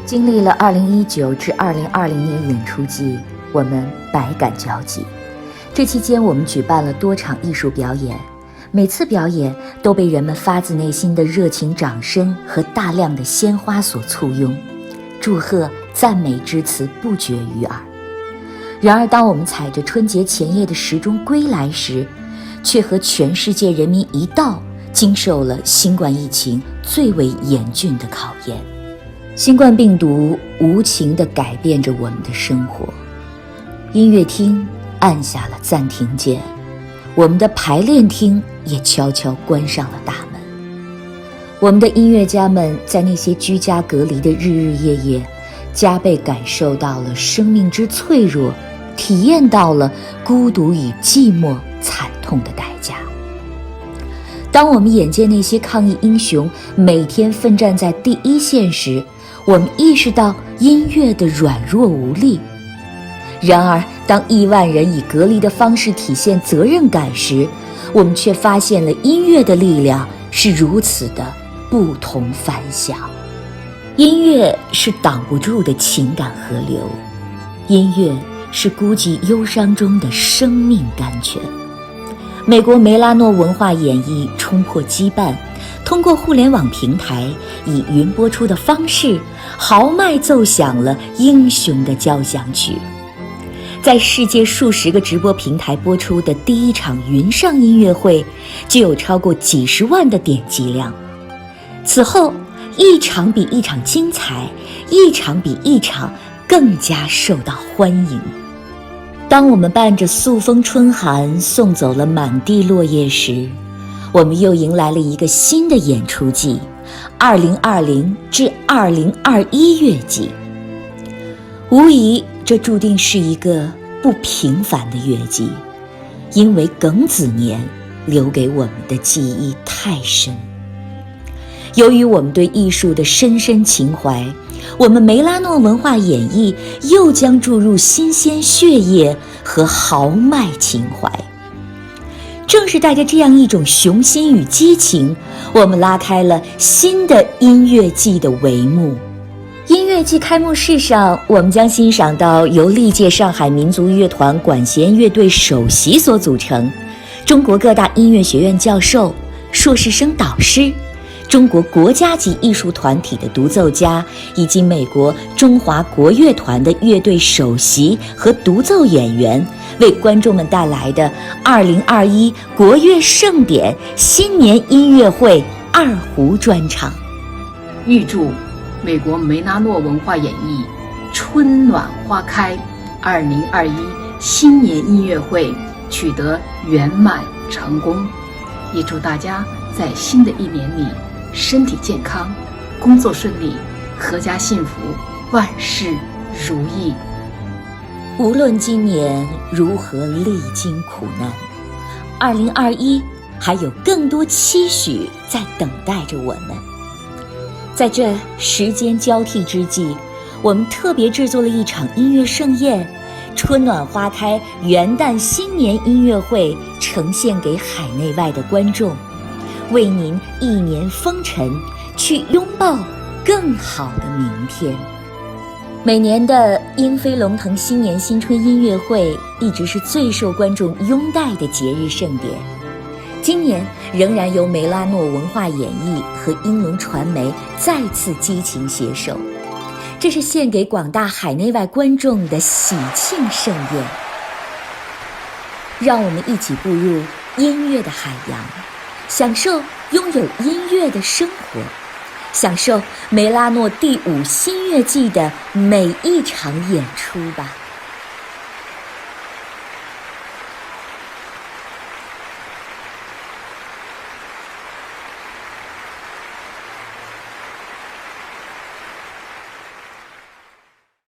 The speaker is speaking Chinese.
经历了2019至2020年演出季，我们百感交集。这期间我们举办了多场艺术表演，每次表演都被人们发自内心的热情掌声和大量的鲜花所簇拥，祝贺赞美之词不绝于耳。然而当我们踩着春节前夜的时钟归来时，却和全世界人民一道经受了新冠疫情最为严峻的考验。新冠病毒无情地改变着我们的生活，音乐厅按下了暂停键，我们的排练厅也悄悄关上了大门。我们的音乐家们在那些居家隔离的日日夜夜，加倍感受到了生命之脆弱，体验到了孤独与寂寞惨痛的代价。当我们眼见那些抗疫英雄每天奋战在第一线时，我们意识到音乐的软弱无力。然而当亿万人以隔离的方式体现责任感时，我们却发现了音乐的力量是如此的不同凡响。音乐是挡不住的情感河流，音乐是孤寂忧伤中的生命甘泉。美国梅拉诺文化演艺冲破羁绊，通过互联网平台以云播出的方式豪迈奏响了英雄的交响曲。在世界数十个直播平台播出的第一场云上音乐会就有超过几十万的点击量。此后一场比一场精彩，一场比一场更加受到欢迎。当我们伴着肃风春寒送走了满地落叶时，我们又迎来了一个新的演出季，2020至2021乐季。无疑这注定是一个不平凡的乐季，因为庚子年留给我们的记忆太深。由于我们对艺术的深深情怀，我们梅拉诺文化演艺又将注入新鲜血液和豪迈情怀。正是带着这样一种雄心与激情，我们拉开了新的音乐季的帷幕。音乐季开幕式上，我们将欣赏到由历届上海民族乐团管弦乐队首席所组成，中国各大音乐学院教授、硕士生导师，中国国家级艺术团体的独奏家，以及美国中华国乐团的乐队首席和独奏演员，为观众们带来的2021国乐盛典新年音乐会二胡专场。预祝美国梅拉诺文化演艺春暖花开2021新年音乐会取得圆满成功，也祝大家在新的一年里身体健康，工作顺利，阖家幸福，万事如意。无论今年如何历经苦难，2021还有更多期许在等待着我们。在这时间交替之际，我们特别制作了一场音乐盛宴，春暖花开元旦新年音乐会呈现给海内外的观众，为您一年风尘，去拥抱更好的明天。每年的莺飞龙腾新年新春音乐会一直是最受观众拥戴的节日盛典，今年仍然由梅拉诺文化演艺和英龙传媒再次激情携手，这是献给广大海内外观众的喜庆盛宴。让我们一起步入音乐的海洋，享受拥有音乐的生活，享受梅拉诺第5新乐季的每一场演出吧。